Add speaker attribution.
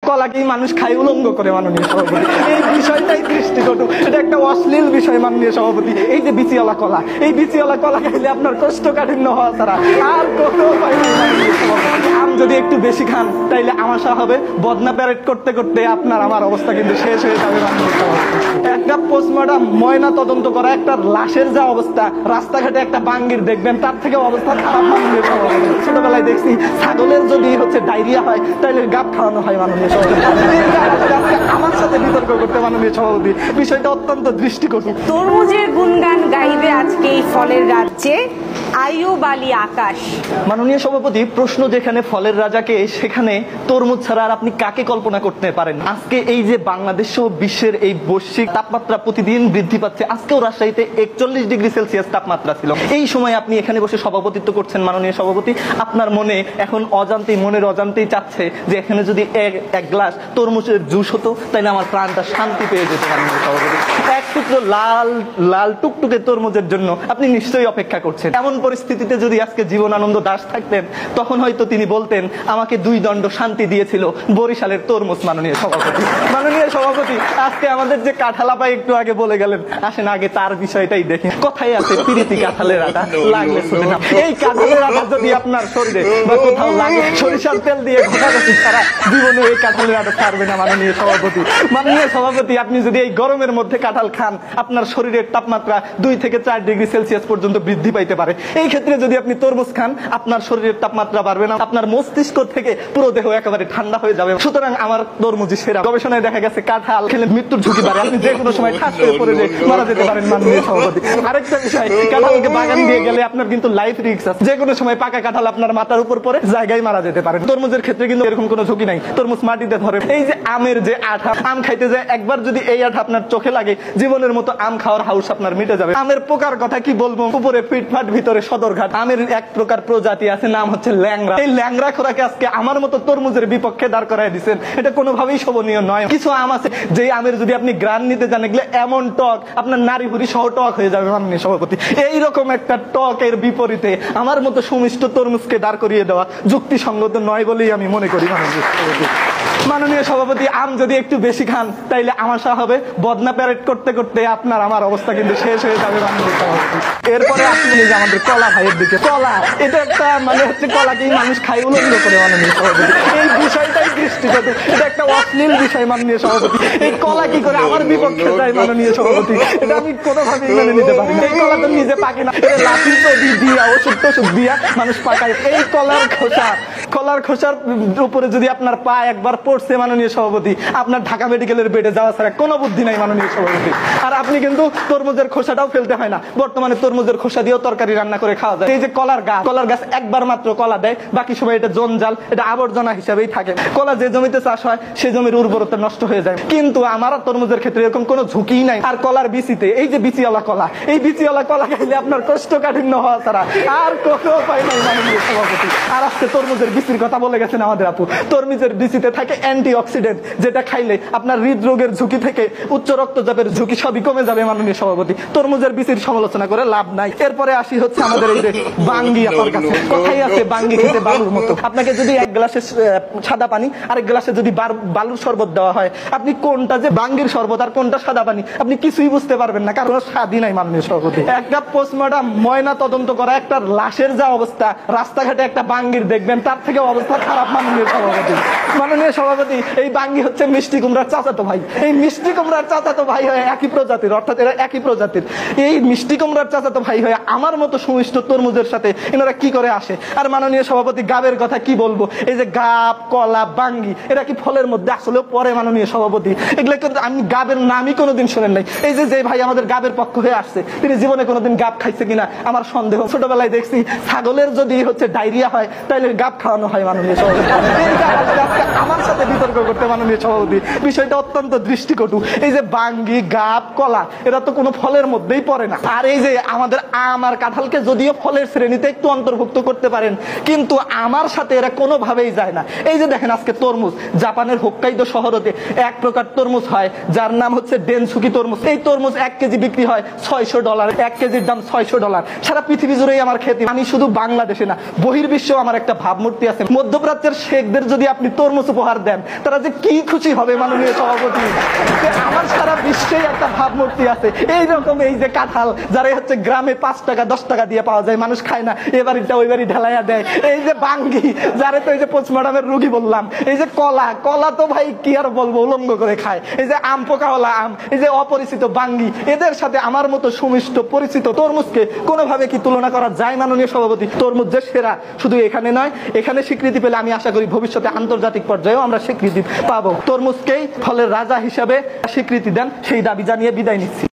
Speaker 1: কলাকেই মানুষ খায় উলঙ্গ করে মাননীয় সভাপতি। এই বিষয়টাই দৃষ্টিকটু, এটা একটা অশ্লীল বিষয় মাননীয় সভাপতি। এই যে বিচিওয়ালা কলা, এই বিচিওয়ালা কলা খাইলে আপনার কোষ্ঠকাঠিন্য হওয়া ছাড়া আর কোনো উপায় নেই মাননীয় সভাপতি। আম যদি একটু বেশি খান তাইলে আমাশা হবে, বদনা প্যারেড করতে করতে আপনার আমার অবস্থা কিন্তু শেষ হয়ে যাবে মাননীয় সভাপতি। একটা পোস্টমর্টম ময়না তদন্ত করা একটা লাশের যা অবস্থা, রাস্তাঘাটে একটা বাঙ্গির দেখবেন তার থেকে অবস্থা খারাপ মাননীয় সভাপতি। ছোটবেলায় দেখছি ছাগলের যদি ডায়রিয়া হয় তাহলে গাব খাওয়ানো হয় মাননীয় সভাপতি। আমার সাথে বিতর্ক করতে মাননীয় সভাপতি, বিষয়টা অত্যন্ত দৃষ্টিকটু।
Speaker 2: তরমুজের গুণগান গাইবে আজকে এই ফলের রাজ্যে আইয়ুব আলী আকাশ।
Speaker 1: মাননীয় সভাপতি, প্রশ্ন যেখানে ফলের রাজাকে, সেখানে তরমুজ ছাড়া আর আপনি কাকে কল্পনা করতে পারেন? আজকে এই যে বাংলাদেশ সহ বিশ্বের এই বৈশ্বিক তাপমাত্রা প্রতিদিন বৃদ্ধি পাচ্ছে, আজকেও রাজশাহীতে 41 ডিগ্রি সেলসিয়াস তাপমাত্রা ছিল। এই সময় আপনি এখানে বসে সভাপতিত্ব করছেন মাননীয় সভাপতি। আপনার মনে এখন মনের অজান্তেই চাচ্ছে যে এখানে যদি এক গ্লাস তরমুজের জুস হতো তাহলে আমার প্রাণটা শান্তি পেয়ে যেত মাননীয় সভাপতি। এক টুকরো লাল টুকটুকে তরমুজের জন্য আপনি নিশ্চয়ই অপেক্ষা করছেন। এমন পরিস্থিতিতে যদি আজকে জীবনানন্দ দাশ থাকতেন, তখন হয়তো তিনি বলতেন আমাকে 2 দণ্ড শান্তি দিয়েছিল বরিশালের তরমুজ। মাননীয় সভাপতি, মাননীয় সভাপতি, আজকে আমাদের যে কাঁঠালাপাই একটু আগে বলে গেলেন, আসেন আগে তার বিষয়টাই দেখি। কথাই আছে প্রীতি কাঁঠালের আটা লাগলে শুনে না। এই কাঁঠালের আটা যদি আপনার শরীরে বা কোথাও লাগে, সরিষার তেল দিয়ে ঘষাঘষি ছাড়া জীবনে এই কাঁঠালের আটা ছাড়বে না মাননীয় সভাপতি। মাননীয় সভাপতি, আপনি যদি এই গরমের মধ্যে কাঁঠাল খান, আপনার শরীরের তাপমাত্রা 2 থেকে 4 ডিগ্রি সেলসিয়াস পর্যন্ত বৃদ্ধি পাইতে পারে। এই ক্ষেত্রে যদি আপনি তরমুজ খান, আপনার শরীরের তাপমাত্রা বাড়বে না, আপনার মস্তিষ্ক থেকে পুরো দেহ একেবারে ঠান্ডা হয়ে যাবে। সুতরাং আমার তরমুজই সেরা। গবেষণায় দেখা গেছে কাঁঠাল খেলে মৃত্যুর ঝুঁকি বাড়ে, আপনি যে কোনো সময় ঠাস হয়ে পড়ে মারা যেতে পারেন মাননীয় সভাপতি। আরেকটা বিষয়, কাঁঠালকে বাগান দিয়ে গেলে আপনার কিন্তু লাইফ রিস্ক আছে, যে কোনো সময় পাকা কাঁঠাল আপনার মাথার উপর পড়ে জায়গায় মারা যেতে পারে। তরমুজের ক্ষেত্রে কিন্তু এরকম কোনো ঝুঁকি নাই, তরমুজ মাটিতে ধরে। এই যে আমের যে আঠা, আম খাইতে যায় একবার যদি এই আঠা আপনার চোখে লাগে, জীবনের মতো আম খাওয়ার হাউস আপনার মিটে যাবে। আমের পোকার কথা কি বলবো, উপরে ফিটফাট ভিতরে সদরঘাট। আমের এক প্রকার প্রজাতি আছে, নাম হচ্ছে ল্যাংড়া। এই ল্যাংড়া খোরাকে আজকে আমার মতো তরমুজের বিপক্ষে দাঁড় করায় দিচ্ছেন, এটা কোনোভাবেই শোভনীয় নয়। কিছু আম আছে যে আমের যদি আপনি গ্রান নিতে জান, এগুলো এমন টক আপনার নারী হুরি সহ টক হয়ে যাবে মাননীয় সভাপতি। এইরকম একটা টকের বিপরীতে আমার মতো সুমিষ্ট তরমুজকে দাঁড় করিয়ে দেওয়া যুক্তিসঙ্গত নয় বলেই আমি মনে করি মাননীয় সভাপতি। মাননীয় সভাপতি, আম যদি একটু বেশি খান তাইলে আমাশা হবে, বদনা প্যারেড করতে করতে আপনার আমার অবস্থা কিন্তু শেষ হয়ে যাবে মাননীয় সভাপতি। এরপরে আপনি যে আমাদের কলা ভাইয়ের দিকে, কলা এটা একটা হচ্ছে কলাকেই মানুষ খায় উলঙ্গ করে মাননীয় সভাপতি। এই বিষয়টাই দৃষ্টিকটু, এটা একটা অশ্লীল বিষয় মাননীয় সভাপতি। এই কলা কি করে আমার বিপক্ষে যায় মাননীয় সভাপতি, এটা আমি কোনোভাবেই মেনে নিতে পারি না। এই কলা তো নিজে পাকে না, লাঠি চড়ি দিয়া ওষুধ দিয়া মানুষ পাকায়। এই কলার খোসার উপরে যদি আপনার পা একবার পড়ছে মাননীয় সভাপতি, আপনার ঢাকা মেডিকেলের বেডে যাওয়া ছাড়া কোনো বুদ্ধি নাই মাননীয় সভাপতি। আর আপনি কিন্তু তরমুজের খোসাটাও ফেলতে হয় না, বর্তমানে তরমুজের খোসা দিয়েও তরকারি রান্না করে খাওয়া যায়। এই যে কলার গাছ একবার মাত্র কলা দেয়, বাকি সময় এটা জঞ্জাল, এটা আবর্জনা হিসাবেই থাকে। কলা যে জমিতে চাষ হয় সে জমির উর্বরতা নষ্ট হয়ে যায়, কিন্তু আমার তরমুজের ক্ষেত্রে এরকম কোনো ঝুঁকি নাই। আর কলার বিচিতে, এই যে বিচিওয়ালা কলা, এই বিচিওয়ালা কলা খাইলে আপনার কোষ্ঠকাঠিন্য হওয়া ছাড়া আর কোনো উপায় নাই মাননীয় সভাপতি। আর আজকে তরমুজের বিচির কথা বলে গেছেন আমাদের আপু। তরমুজের বিচিতে থাকে অ্যান্টিঅক্সিডেন্ট, যেটা খাইলে আপনার হৃদরোগের ঝুঁকি থেকে উচ্চ রক্তচাপের ঝুঁকি সবই কমে যাবে মাননীয় সভাপতি। তরমুজের বিচির সমালোচনা করে লাভ নাই। এরপরে আসি হচ্ছে আমাদের এই যে বাঙ্গি। আপনার কাছে কথাই আছে বাঙ্গি খেতে বালুর মতো। আপনাকে যদি এক গ্লাসে সাদা পানি আর এক গ্লাসে যদি বালুর শরবত দেওয়া হয়, আপনি কোনটা যে বাঙ্গির শরবত আর কোনটা সাদা পানি আপনি কিছুই বুঝতে পারবেন না, কারণ স্বাদই নাই মাননীয় সভাপতি। একটা পোস্টমর্টম ময়না তদন্ত করা একটা লাশের যা অবস্থা, রাস্তাঘাটে একটা বাঙ্গির দেখবেন তার থেকে অবস্থা খারাপ মাননীয় সভাপতি। মাননীয় সভাপতি, এই বাঙ্গি হচ্ছে মিষ্টি কুমড়ার চাচাতো ভাই। এই মিষ্টি কুমড়ার চাচাতো ভাই হয়ে একই প্রজাতির, অর্থাৎ এরা একই প্রজাতির। এই মিষ্টি কুমড়ার চাচাতো ভাই হয়ে আমার মতো সুমিষ্ট তরমুজের সাথে এনারা কি করে আসে? আর মাননীয় সভাপতি, গাবের কথা কি বলবো, এই যে গাব, কলা, বাঙ্গি, এরা কি ফলের মধ্যে আসলেও পরে মাননীয় সভাপতি? এগুলো কিন্তু আমি গাবের নামই কোনোদিন শোনেন নাই। এই যে ভাই আমাদের গাবের পক্ষ হয়ে আসছে, তিনি জীবনে কোনোদিন গাব খাইছে কিনা আমার সন্দেহ। ছোটবেলায় দেখছি ছাগলের যদি ডায়রিয়া হয় তাহলে গাব খাওয়ানো হয় মাননীয় সভাপতি। আমার সাথে বিতর্ক করতে মাননীয় সভাপতি, বিষয়টা অত্যন্ত দৃষ্টিকটু। এই যে বাঙ্গি, গাব, কলা, এরা তো কোনো ফলের মধ্যেই পড়ে না। আর এই যে আমাদের আম আর কাঁঠালকে যদিও ফলের শ্রেণীতে একটু অন্তর্ভুক্ত করতে পারেন, কিন্তু আমার সাথে এরা কোনোভাবেই যায় না। এই যে দেখেন আজকে তরমুজ, জাপানের হোক্কাইদো শহরতে এক প্রকার তরমুজ হয় যার নাম হচ্ছে ডেনসুকি তরমুজ। এই তরমুজ 1 কেজি বিক্রি হয় $600, 1 কেজির দাম $600। সারা পৃথিবী জুড়েই আমার খ্যাতি। আমি শুধু বাংলাদেশে না, বহির্বিশ্বেও আমার একটা ভাবমূর্তি আছে। মধ্যপ্রাচ্যের শেখদের যদি আপনি তরমুজ উপহার দেন, দেন, তারা যে কি খুশি হবে মাননীয় সভাপতি। যে আমার সারা বিশ্বেই একটা ভাবমূর্তি আছে এইরকম, এই যে কাঁঠাল যারা হচ্ছে গ্রামে 5 টাকা 10 টাকা দিয়ে পাওয়া যায়, মানুষ খায় না, এ বাড়িটা ওই বাড়ি ঢেলাইয়া দেয়। এই যে বাঙ্গি যারে তো এই যে পোস্টমর্টমের রুগী বললাম, এই যে কলা তো ভাই কি আর বলবো, উলঙ্গ করে খায়। এই যে আম, পোকাওয়ালা আম, এই যে অপরিচিত বাঙ্গি, এদের সাথে আমার মতো সুমিষ্ট পরিচিত তরমুজকে কোনোভাবে কি তুলনা করা যায় মাননীয় সভাপতি? তরমুজ যে সেরা, শুধু এখানে নয়, এখানে স্বীকৃতি পেলে আমি আশা করি ভবিষ্যতে আন্তর্জাতিক পর্যায়েও আমরা স্বীকৃতি পাবো। তরমুজকেই ফলের রাজা হিসাবে স্বীকৃতি দেন, সেই দাবি জানিয়ে বিদায় নিচ্ছি।